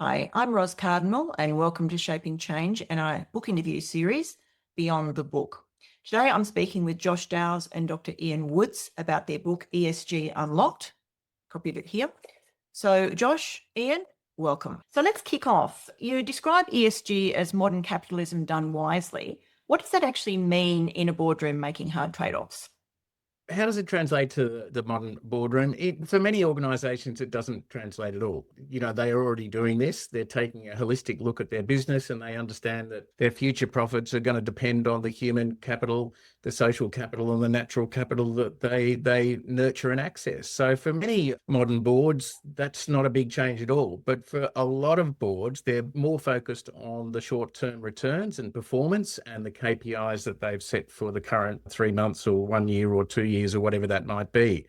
Hi, I'm Ros Cardinal and welcome to Shaping Change and our book interview series, Beyond the Book. Today I'm speaking with Josh Dowse and Dr. Ian Woods about their book ESG Unlocked. Copy of it here. So Josh, Ian, welcome. So let's kick off. You describe ESG as modern capitalism done wisely. What does that actually mean in a boardroom making hard trade-offs? How does it translate to the modern boardroom? For many organisations, it doesn't translate at all. They are already doing this. They're taking a holistic look at their business and they understand that their future profits are going to depend on the human capital, the social capital and the natural capital that they nurture and access. So for many modern boards, that's not a big change at all. But for a lot of boards, they're more focused on the short-term returns and performance and the KPIs that they've set for the current 3 months or 1 year or 2 years or whatever that might be.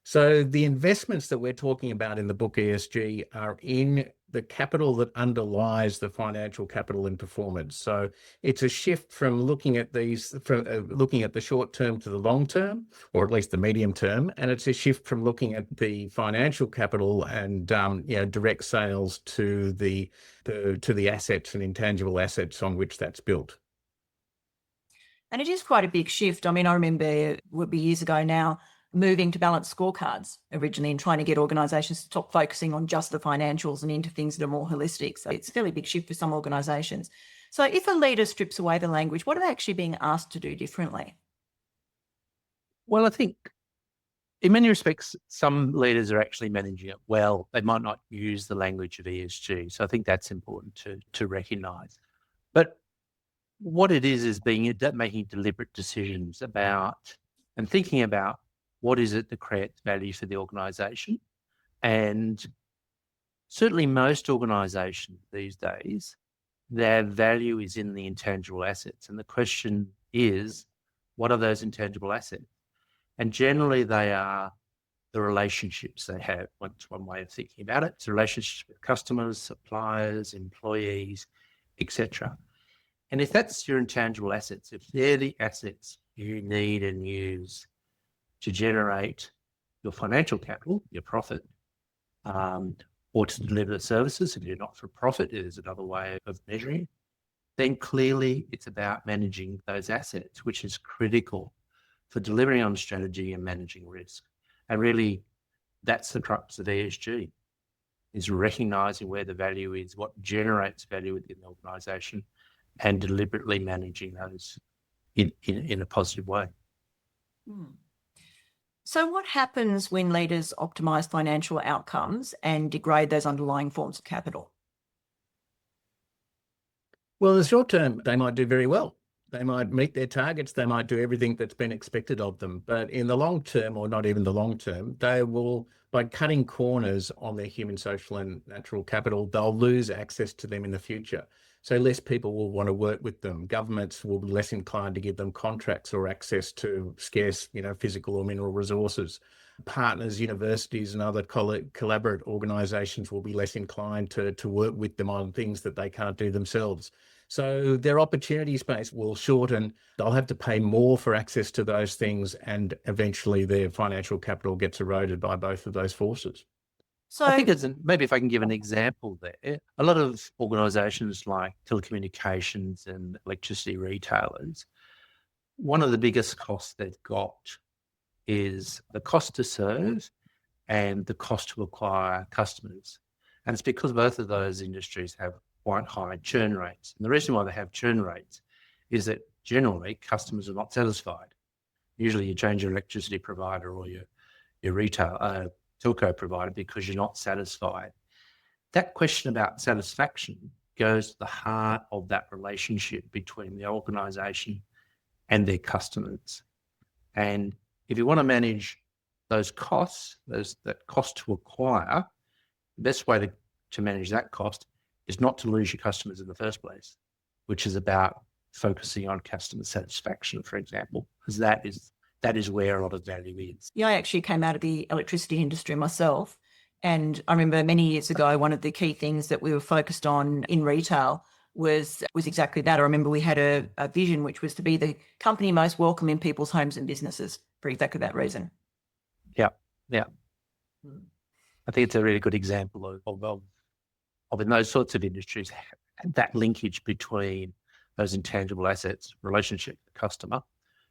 So the investments that we're talking about in the book ESG are in the capital that underlies the financial capital and performance. So it's a shift from looking at looking at the short term to the long term, or at least the medium term, and it's a shift from looking at the financial capital and direct sales to the assets and intangible assets on which that's built. And it is quite a big shift. I mean, I remember it would be years ago now, moving to balanced scorecards originally and trying to get organisations to stop focusing on just the financials and into things that are more holistic. So it's a fairly big shift for some organisations. So if a leader strips away the language, what are they actually being asked to do differently? Well, I think in many respects, some leaders are actually managing it well. They might not use the language of ESG. So I think that's important to recognise. But what it is making deliberate decisions about and thinking about what is it that creates value for the organisation. And certainly most organisations these days, their value is in the intangible assets. And the question is, what are those intangible assets? And generally they are the relationships they have. That's one way of thinking about it. It's relationships with customers, suppliers, employees, etc. And if that's your intangible assets, if they're the assets you need and use to generate your financial capital, your profit, or to deliver the services, if you're not for profit, is another way of measuring it, then clearly it's about managing those assets, which is critical for delivering on strategy and managing risk. And really, that's the crux of ESG, is recognising where the value is, what generates value within the organisation, and deliberately managing those in a positive way. So what happens when leaders optimise financial outcomes and degrade those underlying forms of capital? Well, in the short term, they might do very well. They might meet their targets. They might do everything that's been expected of them. But in the long term, or not even the long term, they will, by cutting corners on their human, social and natural capital, they'll lose access to them in the future. So less people will want to work with them. Governments will be less inclined to give them contracts or access to scarce, physical or mineral resources. Partners, universities and other collaborative organisations will be less inclined to work with them on things that they can't do themselves. So their opportunity space will shorten. They'll have to pay more for access to those things, and eventually their financial capital gets eroded by both of those forces. So I think maybe if I can give an example there, a lot of organisations like telecommunications and electricity retailers, one of the biggest costs they've got is the cost to serve and the cost to acquire customers. And it's because both of those industries have quite high churn rates. And the reason why they have churn rates is that generally customers are not satisfied. Usually you change your electricity provider or your retail telco provider because you're not satisfied. That question about satisfaction goes to the heart of that relationship between the organisation and their customers. And if you want to manage those costs, that cost to acquire, the best way to manage that cost is not to lose your customers in the first place, which is about focusing on customer satisfaction, for example, because that is where a lot of value is. Yeah, I actually came out of the electricity industry myself. And I remember many years ago, one of the key things that we were focused on in retail was exactly that. I remember we had a vision, which was to be the company most welcome in people's homes and businesses for exactly that reason. Yeah. I think it's a really good example of in those sorts of industries, that linkage between those intangible assets, relationship with the customer,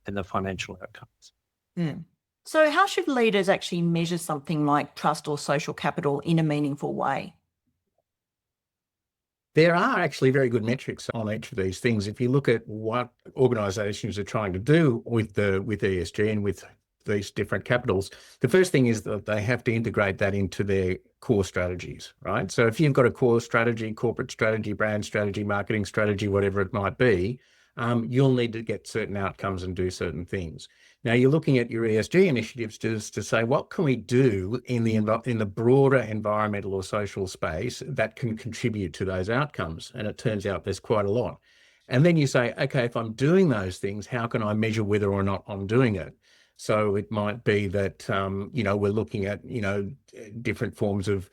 and the financial outcomes. Mm. So how should leaders actually measure something like trust or social capital in a meaningful way? There are actually very good metrics on each of these things. If you look at what organisations are trying to do with ESG and with these different capitals, the first thing is that they have to integrate that into their core strategies, right? So if you've got a core strategy, corporate strategy, brand strategy, marketing strategy, whatever it might be, you'll need to get certain outcomes and do certain things. Now you're looking at your ESG initiatives to say, what can we do in the broader environmental or social space that can contribute to those outcomes? And it turns out there's quite a lot. And then you say, okay, if I'm doing those things, how can I measure whether or not I'm doing it? So it might be that, we're looking at, different forms of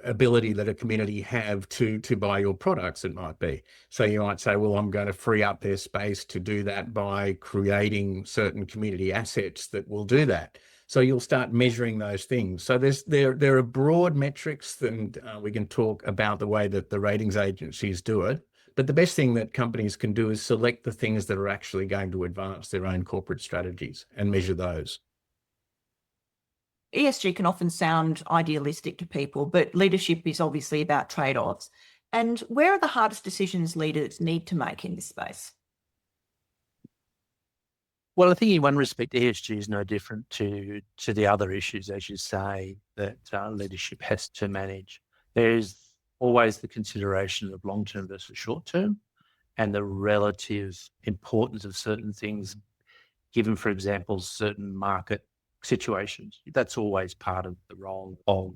ability that a community have to buy your products, it might be. So you might say, well, I'm going to free up their space to do that by creating certain community assets that will do that. So you'll start measuring those things. So there are broad metrics, and we can talk about the way that the ratings agencies do it. But the best thing that companies can do is select the things that are actually going to advance their own corporate strategies and measure those. ESG can often sound idealistic to people, but leadership is obviously about trade-offs. And where are the hardest decisions leaders need to make in this space? Well, I think in one respect, ESG is no different to the other issues, as you say, that leadership has to manage. There's always the consideration of long-term versus short-term and the relative importance of certain things, given, for example, certain market situations. That's always part of the role of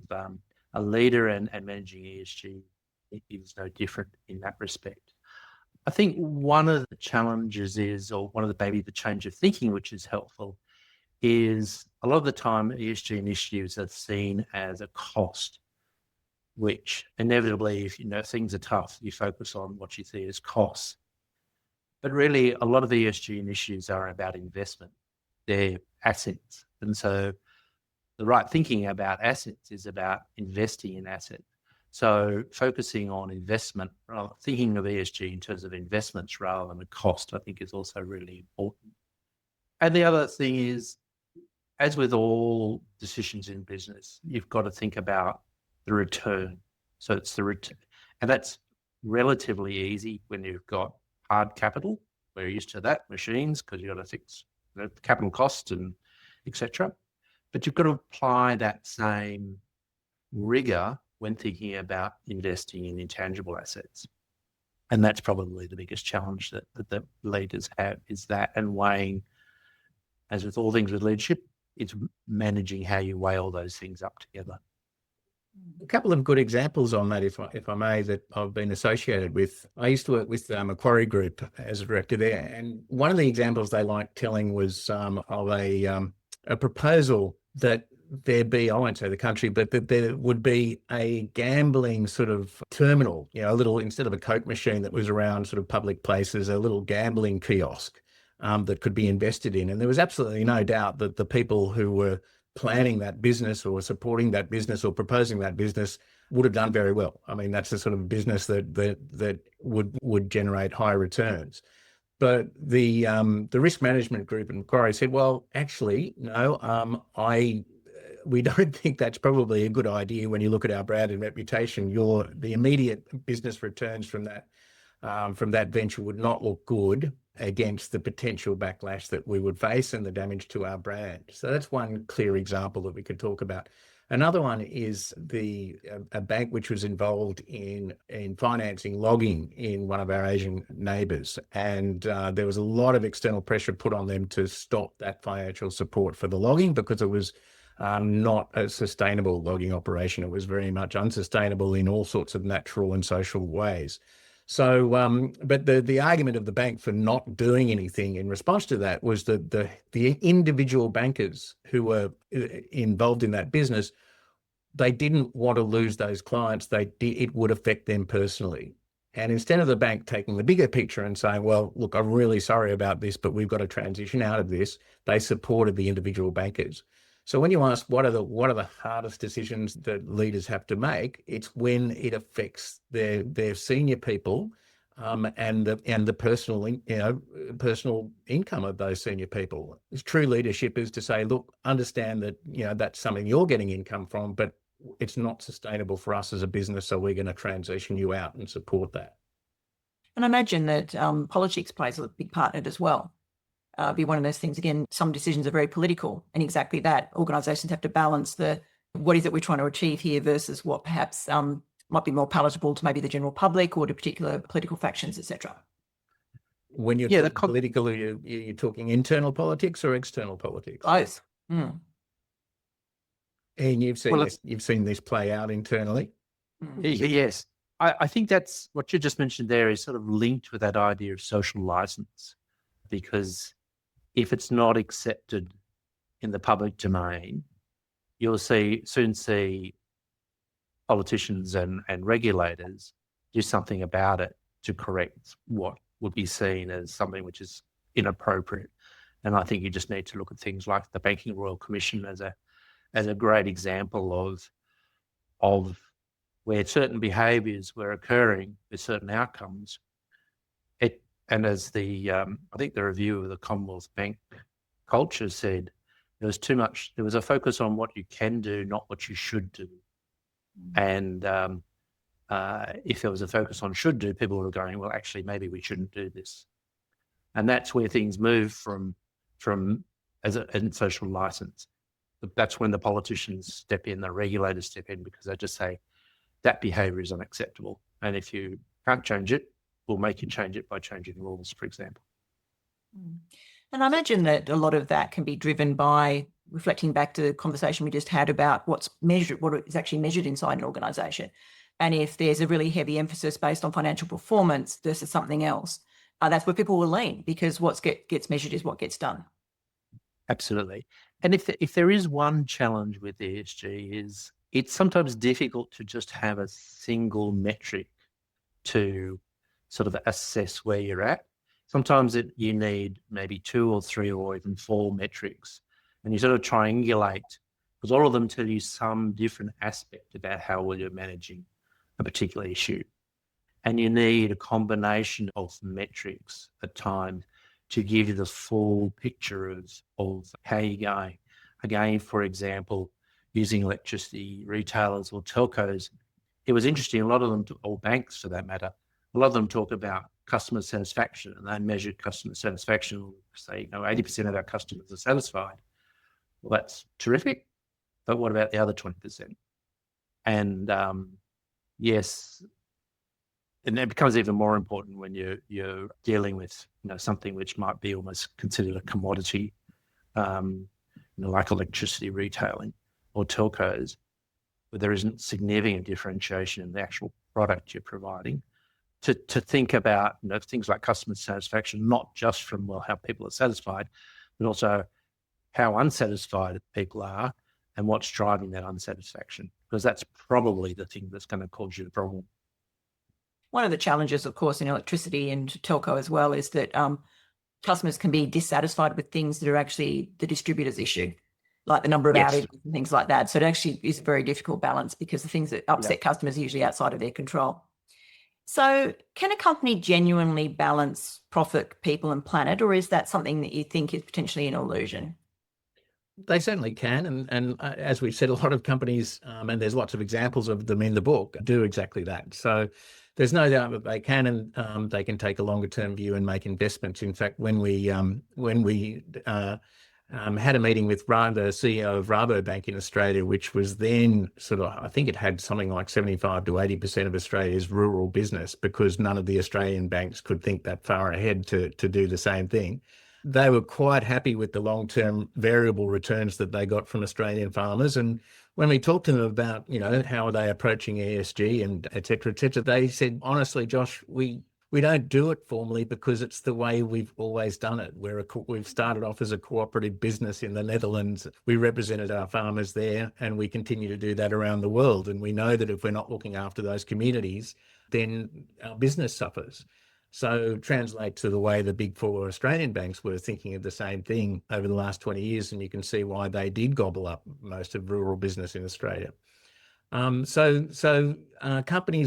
a leader, and managing ESG is no different in that respect. I think one of the challenges is, or one of the change of thinking, which is helpful, is a lot of the time ESG initiatives are seen as a cost, which inevitably, if things are tough, you focus on what you see as costs. But really, a lot of ESG initiatives are about investment. They're assets. And so the right thinking about assets is about investing in assets. So focusing on investment, thinking of ESG in terms of investments rather than a cost, I think is also really important. And the other thing is, as with all decisions in business, you've got to think about the return. So it's the return. And that's relatively easy when you've got hard capital. We're used to that, machines, because you've got to fix the capital costs and etc. But you've got to apply that same rigor when thinking about investing in intangible assets. And that's probably the biggest challenge that the leaders have, is that, and weighing, as with all things with leadership, it's managing how you weigh all those things up together. A couple of good examples on that, if I may, that I've been associated with. I used to work with Macquarie Group as a director there, and one of the examples they liked telling was of a proposal that there be, I won't say the country, but that there would be a gambling sort of terminal, a little, instead of a Coke machine that was around sort of public places, a little gambling kiosk that could be invested in. And there was absolutely no doubt that the people who were planning that business or supporting that business or proposing that business would have done very well. I mean, that's the sort of business that would generate high returns. But the risk management group in Macquarie said, well, actually, no, we don't think that's probably a good idea when you look at our brand and reputation. The immediate business returns from that venture would not look good against the potential backlash that we would face and the damage to our brand. So that's one clear example that we could talk about. Another one is a bank which was involved in financing logging in one of our Asian neighbours, and there was a lot of external pressure put on them to stop that financial support for the logging because it was not a sustainable logging operation. It was very much unsustainable in all sorts of natural and social ways. So, but the argument of the bank for not doing anything in response to that was that the individual bankers who were involved in that business, they didn't want to lose those clients. It would affect them personally. And instead of the bank taking the bigger picture and saying, well, look, I'm really sorry about this, but we've got to transition out of this, they supported the individual bankers. So when you ask what are the hardest decisions that leaders have to make, it's when it affects their senior people, and the personal income of those senior people. True leadership is to say, look, understand that that's something you're getting income from, but it's not sustainable for us as a business, so we're going to transition you out and support that. And I imagine that politics plays a big part in it as well. Be one of those things. Again, some decisions are very political, and exactly that. Organisations have to balance what is it we're trying to achieve here versus what perhaps might be more palatable to maybe the general public or to particular political factions, etc. When you're talking political, you're talking internal politics or external politics? Both. Mm. And you've seen this play out internally? Yes. I think that's what you just mentioned there is sort of linked with that idea of social license, because if it's not accepted in the public domain, you'll soon see politicians and regulators do something about it to correct what would be seen as something which is inappropriate. And I think you just need to look at things like the Banking Royal Commission as a great example of where certain behaviours were occurring with certain outcomes. And as I think the review of the Commonwealth Bank culture said, there was a focus on what you can do, not what you should do. And if there was a focus on should do, people were going, well, actually, maybe we shouldn't do this. And that's where things move from in social license. That's when the politicians step in, the regulators step in, because they just say that behaviour is unacceptable. And if you can't change it, we'll make you change it by changing the rules, for example. And I imagine that a lot of that can be driven by reflecting back to the conversation we just had about what is actually measured inside an organisation. And if there's a really heavy emphasis based on financial performance versus something else, that's where people will lean, because what gets measured is what gets done. Absolutely. And if there is one challenge with ESG is it's sometimes difficult to just have a single metric to sort of assess where you're at. Sometimes you need maybe 2 or 3 or even 4 metrics, and you sort of triangulate, because all of them tell you some different aspect about how well you're managing a particular issue. And you need a combination of metrics at times to give you the full picture of how you're going. Again, for example, using electricity retailers or telcos, it was interesting, a lot of them, or banks for that matter, a lot of them talk about customer satisfaction, and they measure customer satisfaction, say 80% of our customers are satisfied. Well, that's terrific, but what about the other 20%? And yes, and it becomes even more important when you're dealing with something which might be almost considered a commodity, like electricity retailing or telcos, where there isn't significant differentiation in the actual product you're providing. To think about things like customer satisfaction, not just from how people are satisfied, but also how unsatisfied people are and what's driving that unsatisfaction, because that's probably the thing that's going to cause you the problem. One of the challenges, of course, in electricity and telco as well is that customers can be dissatisfied with things that are actually the distributor's issue, like the number of outages and things like that. So it actually is a very difficult balance, because the things that upset customers are usually outside of their control. So can a company genuinely balance profit, people and planet, or is that something that you think is potentially an illusion? They certainly can. And as we've said, a lot of companies, and there's lots of examples of them in the book, do exactly that. So there's no doubt that they can, and they can take a longer term view and make investments. In fact, when we had a meeting with the CEO of Rabobank in Australia, which was then I think it had something like 75 to 80% of Australia's rural business, because none of the Australian banks could think that far ahead to do the same thing. They were quite happy with the long-term variable returns that they got from Australian farmers. And when we talked to them about, how are they approaching ESG and et cetera, they said, honestly, Josh, we don't do it formally because it's the way we've always done it. We've started off as a cooperative business in the Netherlands. We represented our farmers there, and we continue to do that around the world. And we know that if we're not looking after those communities, then our business suffers. So translate to the way the big four Australian banks were thinking of the same thing over the last 20 years, and you can see why they did gobble up most of rural business in Australia. Companies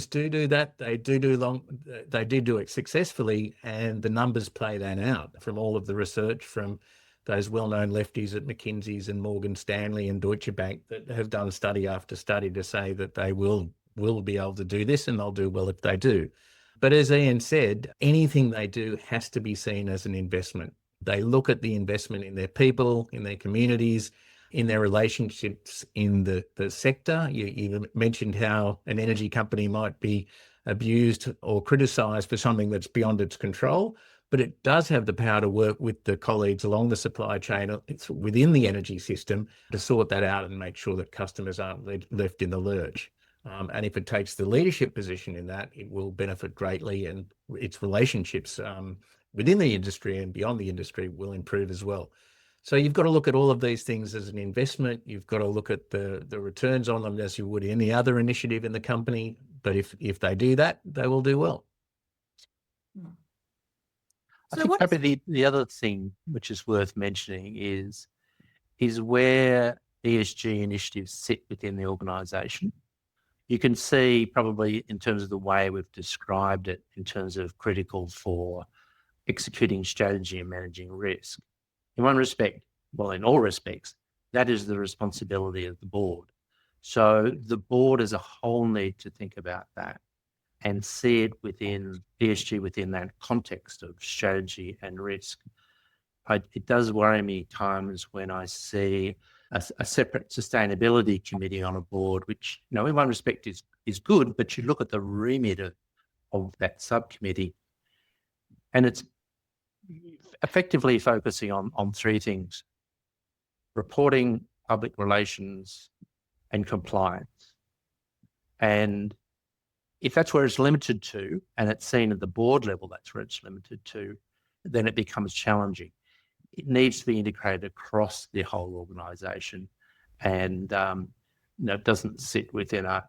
do that. They do it successfully, and the numbers play that out from all of the research from those well-known lefties at McKinsey's and Morgan Stanley and Deutsche Bank that have done study after study to say that they will be able to do this, and they'll do well if they do. But as Ian said, anything they do has to be seen as an investment. They look at the investment in their people, in their communities, in their relationships in the sector. You mentioned how an energy company might be abused or criticised for something that's beyond its control, but it does have the power to work with the colleagues along the supply chain within the energy system to sort that out and make sure that customers aren't left in the lurch. And if it takes the leadership position in that, it will benefit greatly, and its relationships within the industry and beyond the industry will improve as well. So you've got to look at all of these things as an investment. You've got to look at the returns on them as you would any other initiative in the company. But if they do that, they will do well. I think probably the other thing which is worth mentioning is where ESG initiatives sit within the organisation. You can see probably in terms of the way we've described it in terms of critical for executing strategy and managing risk. In one respect, well, in all respects, that is the responsibility of the board. So the board as a whole need to think about that and see it within ESG within that context of strategy and risk. It does worry me times when I see a separate sustainability committee on a board, which, in one respect is good, but you look at the remit of that subcommittee and it's effectively focusing on three things: reporting, public relations, and compliance. And if that's where it's limited to, and it's seen at the board level, that's where it's limited to, then it becomes challenging. It needs to be integrated across the whole organisation, and it doesn't sit within a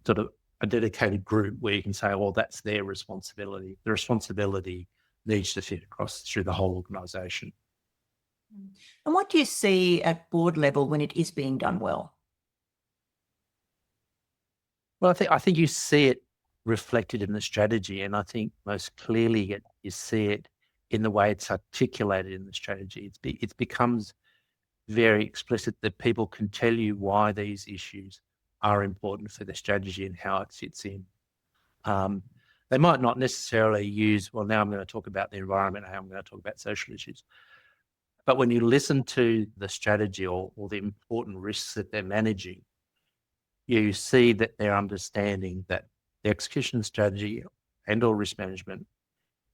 sort of a dedicated group where you can say, well, that's their responsibility. The responsibility needs to fit across through the whole organisation. And what do you see at board level when it is being done well? Well, I think you see it reflected in the strategy, and I think most clearly you see it in the way it's articulated in the strategy. It becomes very explicit that people can tell you why these issues are important for the strategy and how it fits in. They might not necessarily use, well, now I'm going to talk about the environment, now I'm going to talk about social issues. But when you listen to the strategy or the important risks that they're managing, you see that they're understanding that the execution strategy and or risk management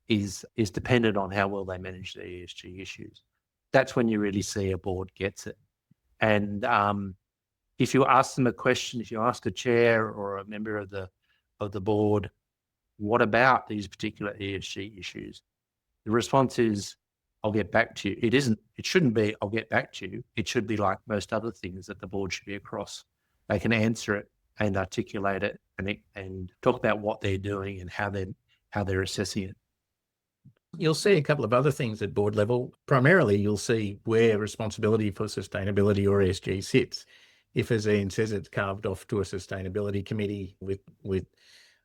is dependent on how well they manage the ESG issues. That's when you really see a board gets it. And if you ask them a question, if you ask a chair or a member of the board, what about these particular ESG issues? The response is, I'll get back to you. It shouldn't be, I'll get back to you. It should be like most other things that the board should be across. They can answer it and articulate it and talk about what they're doing and how they're assessing it. You'll see a couple of other things at board level. Primarily, you'll see where responsibility for sustainability or ESG sits. If, as Ian says, it's carved off to a sustainability committee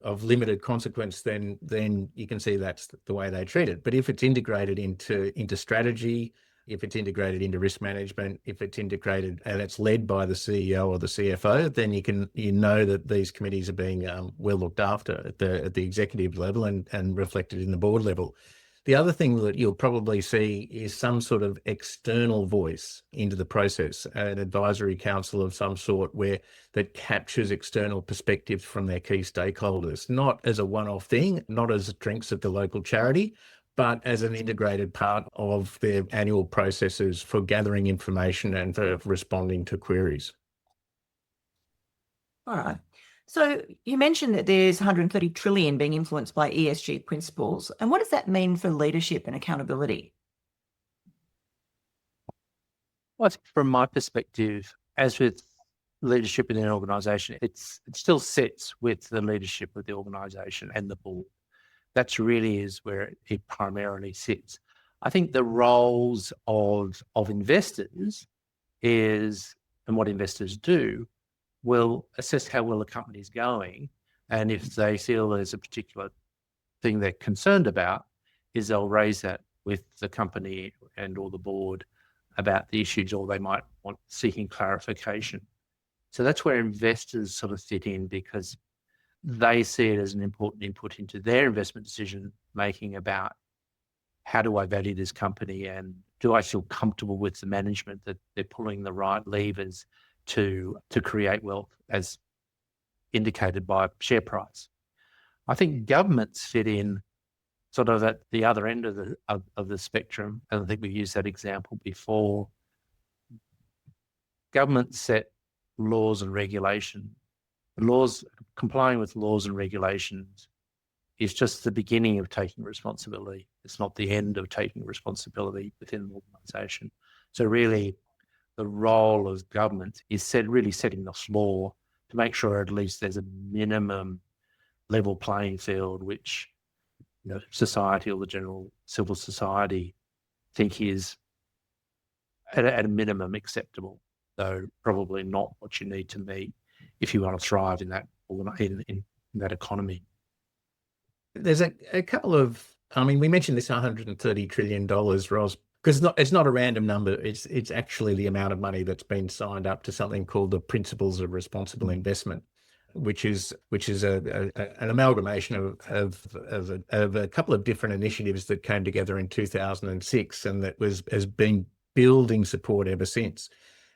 of limited consequence, then you can see that's the way they treat it. But if it's integrated into strategy, if it's integrated into risk management, if it's integrated and it's led by the CEO or the CFO, then you know that these committees are being well looked after at the executive level and reflected in the board level. The other thing that you'll probably see is some sort of external voice into the process, an advisory council of some sort that captures external perspectives from their key stakeholders, not as a one-off thing, not as drinks at the local charity, but as an integrated part of their annual processes for gathering information and for responding to queries. All right. So you mentioned that there's 130 trillion being influenced by ESG principles. And what does that mean for leadership and accountability? Well, from my perspective, as with leadership in an organisation, it still sits with the leadership of the organisation and the board. That's really is where it primarily sits. I think the roles of investors is, and what investors do, will assess how well the company is going. And if they feel there's a particular thing they're concerned about, is they'll raise that with the company and or the board about the issues, or they might want seeking clarification. So that's where investors sort of fit in, because they see it as an important input into their investment decision making about how do I value this company, and do I feel comfortable with the management that they're pulling the right levers to create wealth as indicated by share price. I think governments fit in sort of at the other end of the spectrum, and I think we used that example before. Governments set laws and regulation. Complying with laws and regulations is just the beginning of taking responsibility. It's not the end of taking responsibility within an organisation. So really, the role of government is really setting the floor to make sure at least there's a minimum level playing field, which society or the general civil society think is at a minimum acceptable, though probably not what you need to meet if you want to thrive in that in that economy. There's a couple of, we mentioned this $130 trillion, Ros, because it's not a random number. It's actually the amount of money that's been signed up to something called the Principles of Responsible Investment, which is an amalgamation of a couple of different initiatives that came together in 2006, and that has been building support ever since.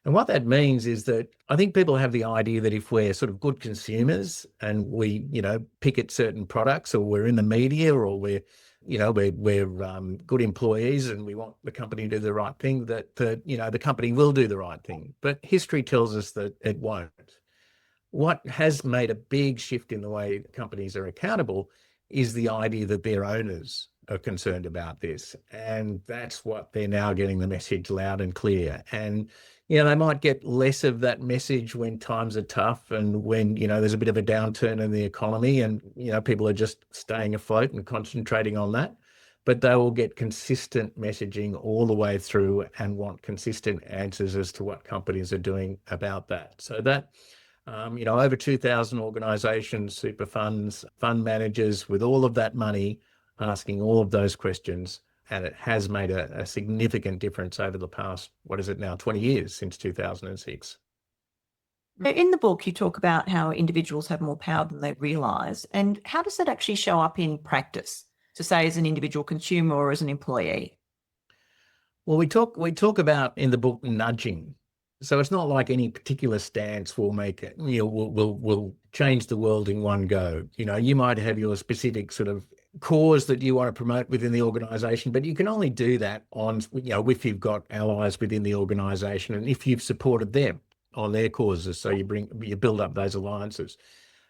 And what that means is that I think people have the idea that if we're sort of good consumers and we, pick at certain products, or we're in the media, or we're good employees and we want the company to do the right thing, that the company will do the right thing. But history tells us that it won't. What has made a big shift in the way companies are accountable is the idea that their owners are concerned about this. And that's what they're now getting the message loud and clear. And, they might get less of that message when times are tough and when, there's a bit of a downturn in the economy and, people are just staying afloat and concentrating on that. But they will get consistent messaging all the way through and want consistent answers as to what companies are doing about that. So that, over 2,000 organisations, super funds, fund managers with all of that money asking all of those questions. And it has made a significant difference over the past, 20 years since 2006. In the book, you talk about how individuals have more power than they realise. And how does that actually show up in practice, to say as an individual consumer or as an employee? Well, we talk about in the book nudging. So it's not like any particular stance will make it, will change the world in one go. You might have your specific sort of cause that you want to promote within the organisation, but you can only do that if you've got allies within the organisation and if you've supported them on their causes. So you build up those alliances.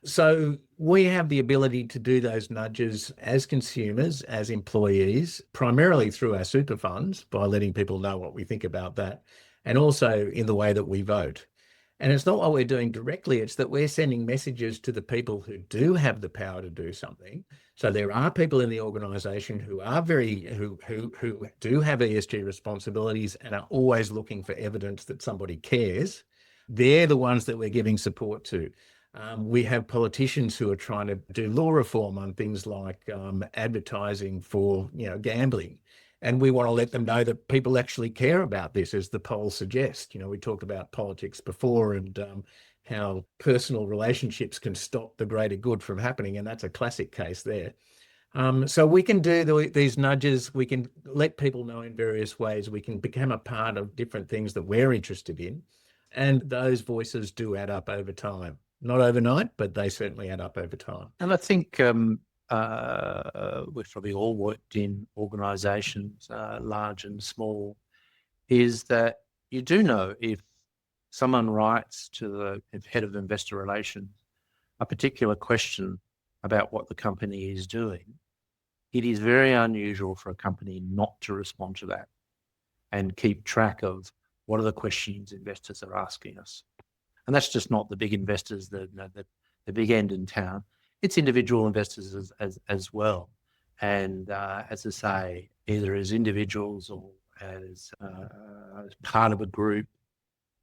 So we have the ability to do those nudges as consumers, as employees, primarily through our super funds, by letting people know what we think about that, and also in the way that we vote. And it's not what we're doing directly, it's that we're sending messages to the people who do have the power to do something. So there are people in the organisation who are who do have ESG responsibilities and are always looking for evidence that somebody cares. They're the ones that we're giving support to. We have politicians who are trying to do law reform on things like advertising for gambling. And we want to let them know that people actually care about this, as the polls suggest. We talked about politics before and how personal relationships can stop the greater good from happening. And that's a classic case there. So we can do these nudges. We can let people know in various ways. We can become a part of different things that we're interested in. And those voices do add up over time. Not overnight, but they certainly add up over time. And I think we've probably all worked in organisations, large and small, is that you do know if someone writes to the head of investor relations a particular question about what the company is doing, it is very unusual for a company not to respond to that and keep track of what are the questions investors are asking us. And that's just not the big investors, the big end in town. It's individual investors as well. And as I say, either as individuals or as part of a group,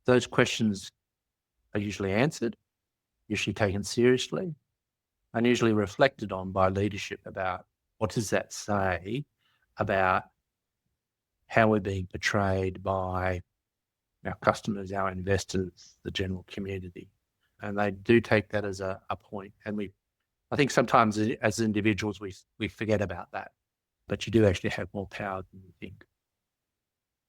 those questions are usually answered, usually taken seriously, and usually reflected on by leadership about what does that say about how we're being portrayed by our customers, our investors, the general community. And they do take that as a point. And I think sometimes as individuals, we forget about that, but you do actually have more power than you think.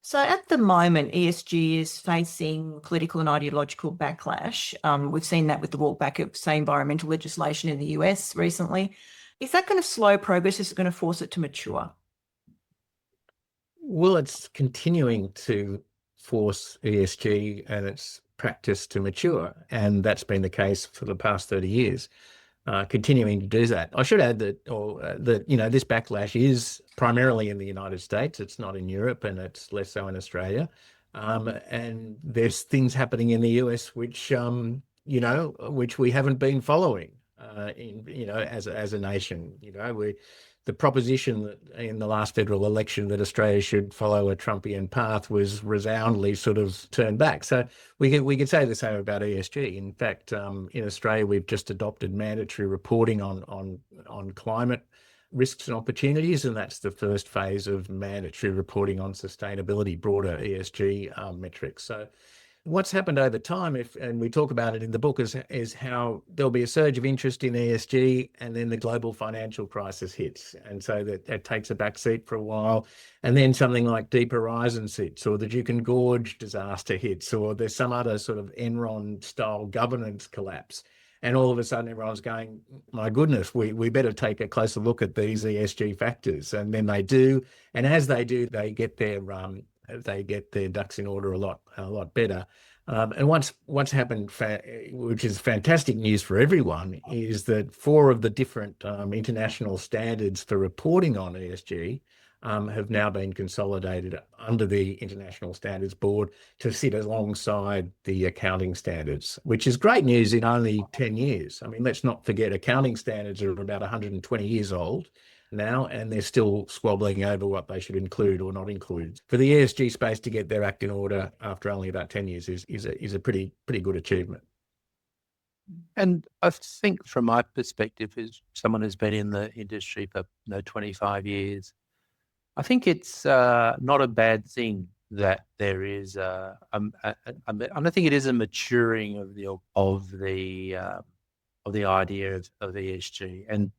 So at the moment, ESG is facing political and ideological backlash. We've seen that with the walk back of, say, environmental legislation in the US recently. Is that going to slow progress? Is it going to force it to mature? Well, it's continuing to force ESG and its practice to mature, and that's been the case for the past 30 years. Continuing to do that. I should add that this backlash is primarily in the United States. It's not in Europe, and it's less so in Australia. And there's things happening in the US which we haven't been following as a nation. The proposition that in the last federal election that Australia should follow a Trumpian path was resoundingly sort of turned back. So we could say the same about ESG. In fact, in Australia, we've just adopted mandatory reporting on climate risks and opportunities, and that's the first phase of mandatory reporting on sustainability, broader ESG metrics. So what's happened over time, and we talk about it in the book, is how there'll be a surge of interest in ESG, and then the global financial crisis hits, and so that takes a back seat for a while, and then something like Deepwater Horizon hits, or the Juukan Gorge disaster hits, or there's some other sort of Enron-style governance collapse, and all of a sudden everyone's going, my goodness, we better take a closer look at these ESG factors, and then they do, and as they do, they get their ducks in order a lot better. And what's happened, which is fantastic news for everyone, is that 4 of the different international standards for reporting on ESG have now been consolidated under the International Standards Board to sit alongside the accounting standards, which is great news in only 10 years. I mean, let's not forget accounting standards are about 120 years old now, and they're still squabbling over what they should include or not include. For the ESG space to get their act in order after only about 10 years is a pretty good achievement. And I think from my perspective, as someone who's been in the industry for 25 years, I think it's not a bad thing that there is I don't think it is a maturing of the idea of ESG, and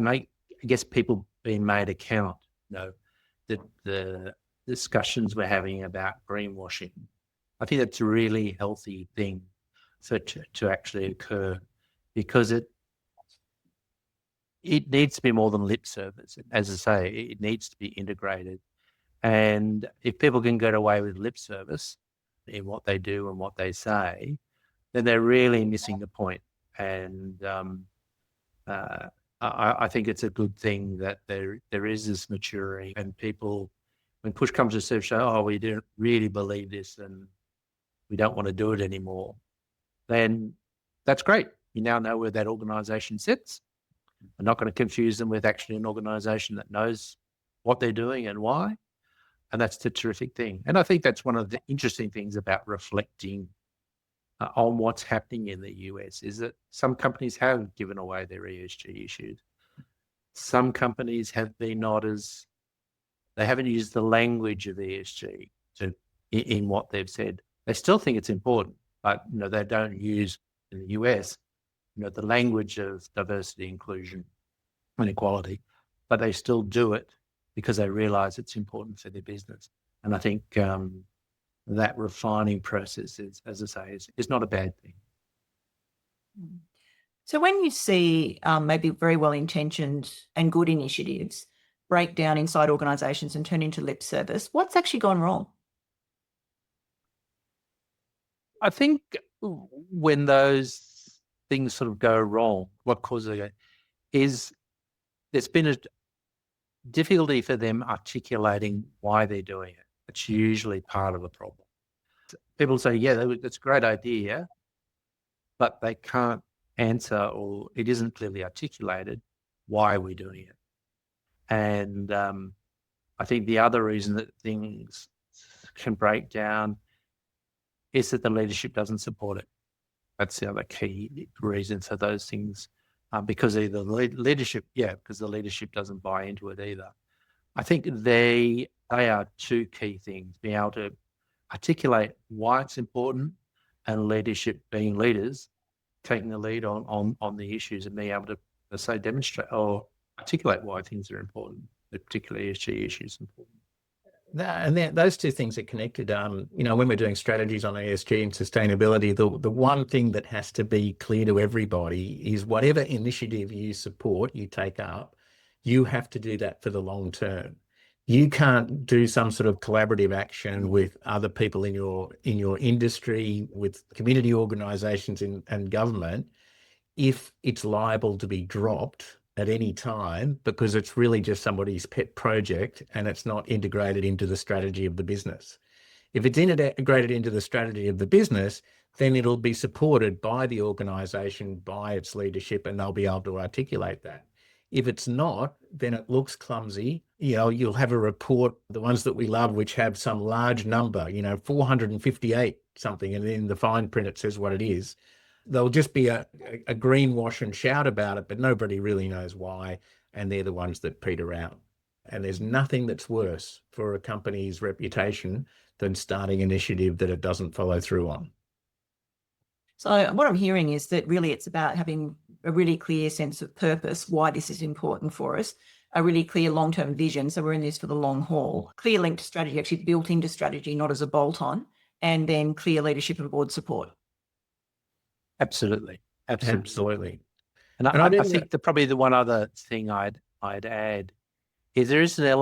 I guess people being made account, that the discussions we're having about greenwashing. I think that's a really healthy thing to actually occur, because it needs to be more than lip service. As I say, it needs to be integrated. And if people can get away with lip service in what they do and what they say, then they're really missing the point. And I think it's a good thing that there is this maturing, and people, when push comes to shove, say, oh, we don't really believe this and we don't want to do it anymore, then that's great. You now know where that organisation sits. I'm not going to confuse them with actually an organisation that knows what they're doing and why. And that's the terrific thing. And I think that's one of the interesting things about reflecting on what's happening in the US, is that some companies have given away their ESG issues. Some companies have been they haven't used the language of ESG in what they've said. They still think it's important, but they don't use, in the US, the language of diversity, inclusion, and equality, but they still do it because they realize it's important for their business. And I think that refining process is, as I say, is not a bad thing. So when you see maybe very well-intentioned and good initiatives break down inside organisations and turn into lip service, what's actually gone wrong? I think when those things sort of go wrong, what causes it is there's been a difficulty for them articulating why they're doing it. It's usually part of the problem. People say, yeah, that's a great idea, but they can't answer, or it isn't clearly articulated why we're doing it. And I think the other reason that things can break down is that the leadership doesn't support it. That's the other key reason for those things, because either the leadership, because the leadership doesn't buy into it either. I think they are two key things: being able to articulate why it's important, and leadership, being leaders, taking the lead on the issues and being able to, let's say, demonstrate or articulate why things are important, particularly ESG issues important. Those two things are connected. When we're doing strategies on ESG and sustainability, the one thing that has to be clear to everybody is whatever initiative you support, you take up, you have to do that for the long term. You can't do some sort of collaborative action with other people in your industry, with community organisations and government, if it's liable to be dropped at any time because it's really just somebody's pet project and it's not integrated into the strategy of the business. If it's integrated into the strategy of the business, then it'll be supported by the organisation, by its leadership, and they'll be able to articulate that. If it's not, then it looks clumsy. You'll have a report, the ones that we love, which have some large number, 458 something, and in the fine print it says what it is. There'll just be a greenwash and shout about it, but nobody really knows why, and they're the ones that peter out. And there's nothing that's worse for a company's reputation than starting an initiative that it doesn't follow through on. So what I'm hearing is that really it's about having a really clear sense of purpose, why this is important for us, a really clear long-term vision, so we're in this for the long haul, clear link to strategy, actually built into strategy, not as a bolt-on, and then clear leadership and board support. Absolutely. And I think probably the one other thing I'd add is there is an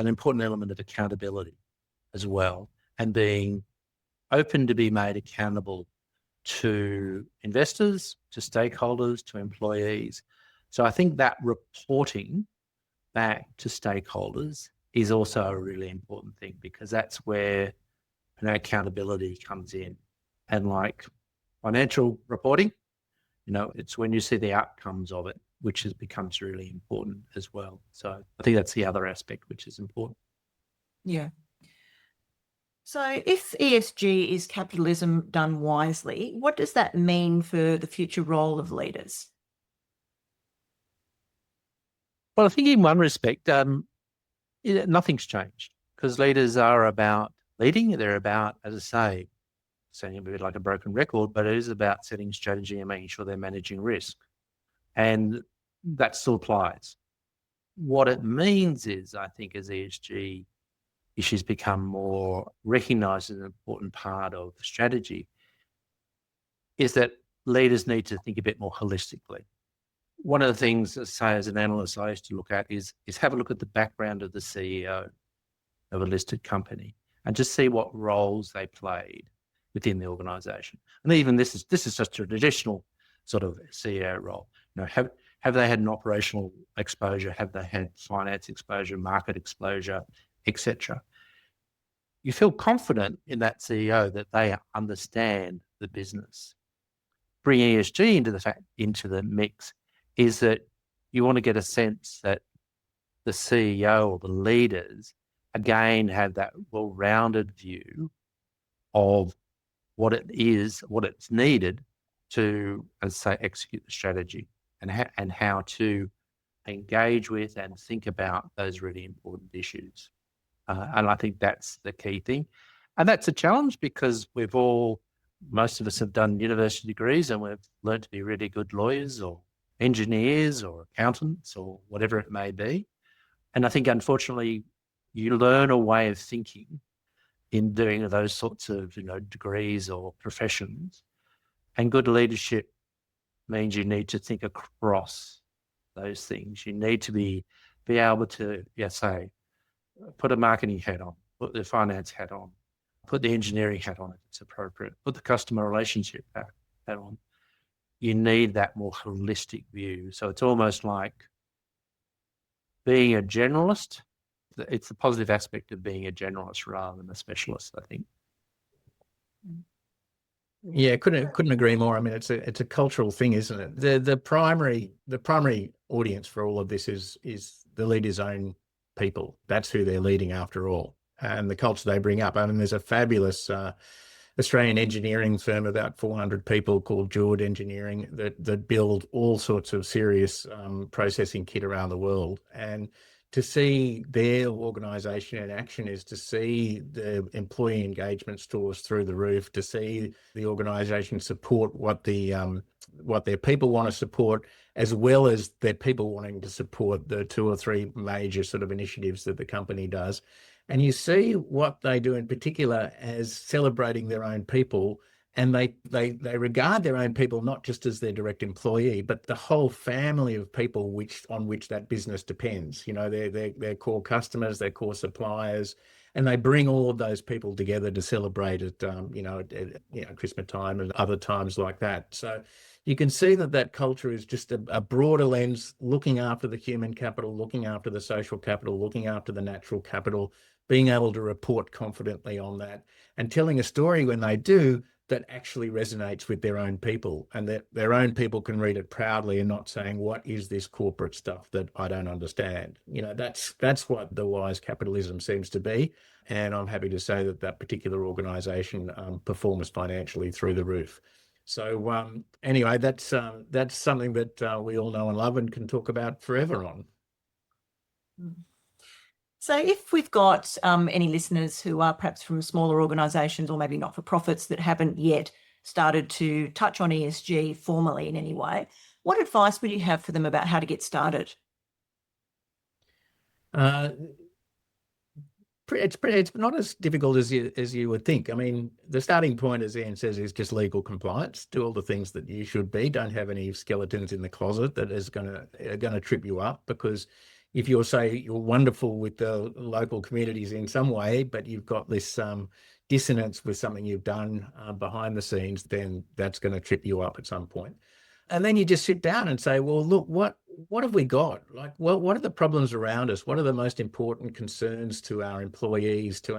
important element of accountability as well, and being open to be made accountable to investors, to stakeholders, to employees. So I think that reporting back to stakeholders is also a really important thing, because that's where accountability comes in. And like financial reporting, it's when you see the outcomes of it, which becomes really important as well. So I think that's the other aspect which is important. Yeah. So if ESG is capitalism done wisely, what does that mean for the future role of leaders? Well, I think in one respect, nothing's changed, because leaders are about leading. They're about, as I say, sounding a bit like a broken record, but it is about setting strategy and making sure they're managing risk. And that still applies. What it means is, I think, as ESG issues become more recognised as an important part of strategy, is that leaders need to think a bit more holistically. One of the things, say, as an analyst, I used to look at is have a look at the background of the CEO of a listed company and just see what roles they played within the organisation. And even this is just a traditional sort of CEO role. Have they had an operational exposure? Have they had finance exposure, market exposure, etc.? You feel confident in that CEO that they understand the business. Bring ESG into the mix is that you want to get a sense that the CEO or the leaders again have that well-rounded view of what it is, what it's needed to, as I say, execute the strategy, and how to engage with and think about those really important issues. And I think that's the key thing. And that's a challenge, because most of us have done university degrees and we've learned to be really good lawyers or engineers or accountants or whatever it may be. And I think, unfortunately, you learn a way of thinking in doing those sorts of degrees or professions. And good leadership means you need to think across those things. You need to be able to, say, put a marketing hat on, put the finance hat on, put the engineering hat on if it's appropriate, put the customer relationship hat on. You need that more holistic view. So it's almost like being a generalist. It's the positive aspect of being a generalist rather than a specialist, I think. Yeah, couldn't agree more. I mean, it's a cultural thing, isn't it? The primary audience for all of this is the leader's own people. That's who they're leading after all, and the culture they bring up. I mean, there's a fabulous Australian engineering firm, about 400 people, called Jord Engineering, that build all sorts of serious processing kit around the world. And to see their organisation in action is to see the employee engagement scores through the roof, to see the organisation support what their people want to support, as well as their people wanting to support the 2 or 3 major sort of initiatives that the company does. And you see what they do in particular as celebrating their own people. And they regard their own people not just as their direct employee, but the whole family of people on which that business depends. You know, their core customers, their core suppliers, and they bring all of those people together to celebrate at Christmas time and other times like that. So you can see that culture is just a broader lens, looking after the human capital, looking after the social capital, looking after the natural capital, being able to report confidently on that, and telling a story when they do that actually resonates with their own people, and that their own people can read it proudly and not saying, what is this corporate stuff that I don't understand? You know, that's what the wise capitalism seems to be. And I'm happy to say that particular organisation performs financially through the roof. So anyway, that's something that we all know and love and can talk about forever on. So if we've got any listeners who are perhaps from smaller organisations or maybe not-for-profits that haven't yet started to touch on ESG formally in any way, what advice would you have for them about how to get started? It's not as difficult as you would think. I mean, the starting point, as Ian says, is just legal compliance. Do all the things that you should be. Don't have any skeletons in the closet that is going to trip you up, because if you're wonderful with the local communities in some way, but you've got this dissonance with something you've done behind the scenes, then that's going to trip you up at some point. And then you just sit down and say, well, look, what have we got? Like, what are the problems around us? What are the most important concerns to our employees, to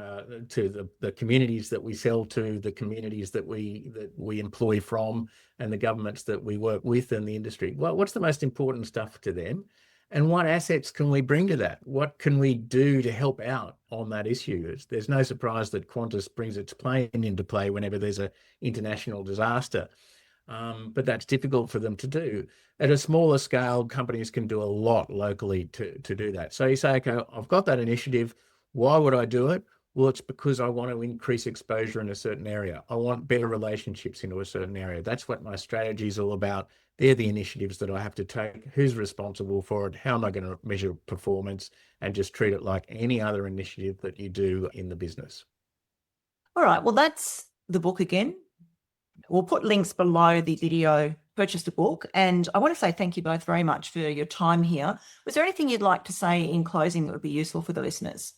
the communities that we sell to, the communities that we employ from, and the governments that we work with, and the industry? What's the most important stuff to them? And what assets can we bring to that? What can we do to help out on that issue? There's no surprise that Qantas brings its plane into play whenever there's an international disaster. But that's difficult for them to do. At a smaller scale, companies can do a lot locally to do that. So you say, okay, I've got that initiative. Why would I do it? Well, it's because I want to increase exposure in a certain area. I want better relationships into a certain area. That's what my strategy is all about. They're the initiatives that I have to take. Who's responsible for it? How am I going to measure performance? And just treat it like any other initiative that you do in the business. All right. Well, that's the book again. We'll put links below the video. Purchase the book. And I want to say thank you both very much for your time here. Was there anything you'd like to say in closing that would be useful for the listeners?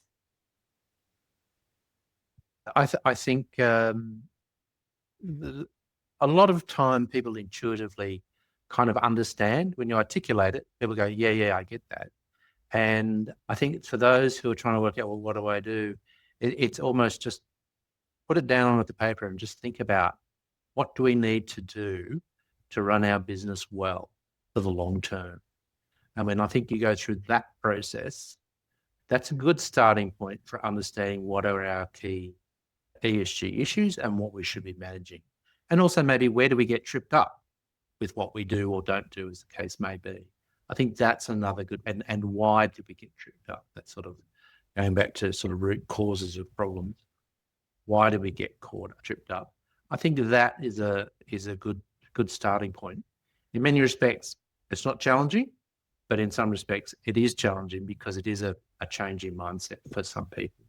I think a lot of time people intuitively kind of understand when you articulate it. People go, yeah, I get that. And I think for those who are trying to work out, well, what do I do? It's almost just put it down on the paper and just think about, what do we need to do to run our business well for the long term? I mean, I think you go through that process. That's a good starting point for understanding what are our key ESG issues and what we should be managing. And also maybe where do we get tripped up with what we do or don't do, as the case may be. I think that's another good, and why did we get tripped up? That's sort of going back to sort of root causes of problems. Why did we get tripped up? I think that is a good starting point. In many respects, it's not challenging, but in some respects, it is challenging because it is a changing mindset for some people.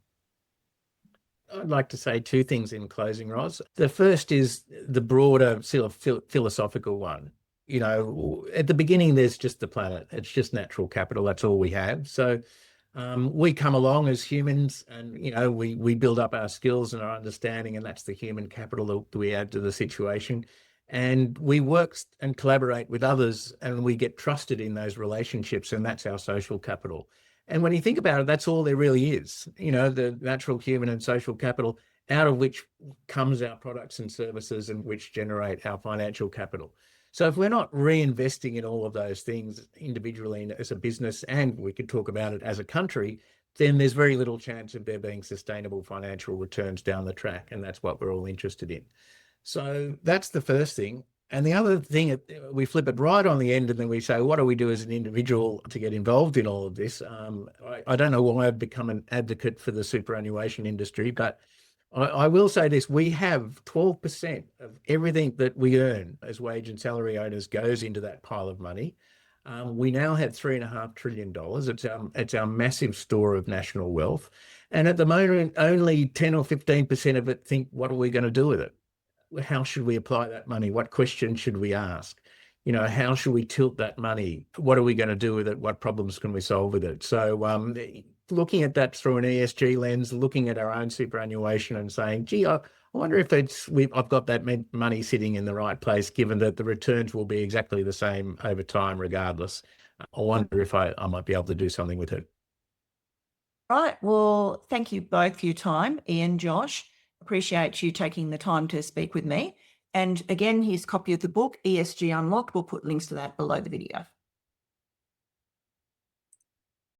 I'd like to say 2 things in closing, Ros. The first is the broader sort of philosophical one. You know, at the beginning, there's just the planet. It's just natural capital. That's all we have. So we come along as humans, and we build up our skills and our understanding, and that's the human capital that we add to the situation. And we work and collaborate with others, and we get trusted in those relationships, and that's our social capital. And when you think about it, that's all there really is, the natural, human and social capital. out of which comes our products and services and which generate our financial capital. So if we're not reinvesting in all of those things individually and as a business, and we could talk about it as a country, then there's very little chance of there being sustainable financial returns down the track. And that's what we're all interested in. So that's the first thing. And the other thing, we flip it right on the end and then we say, what do we do as an individual to get involved in all of this? I don't know why I've become an advocate for the superannuation industry, but I will say this, we have 12% of everything that we earn as wage and salary owners goes into that pile of money. We now have $3.5 trillion. It's our massive store of national wealth. And at the moment, only 10 or 15% of it think, what are we going to do with it? How should we apply that money? What questions should we ask? You know, how should we tilt that money? What are we going to do with it? What problems can we solve with it? So looking at that through an ESG lens, looking at our own superannuation and saying, gee, I wonder if I've got that money sitting in the right place, given that the returns will be exactly the same over time regardless. I wonder if I might be able to do something with it. Right. Well, thank you both for your time, Ian, Josh. Appreciate you taking the time to speak with me. And again, here's a copy of the book, ESG Unlocked. We'll put links to that below the video.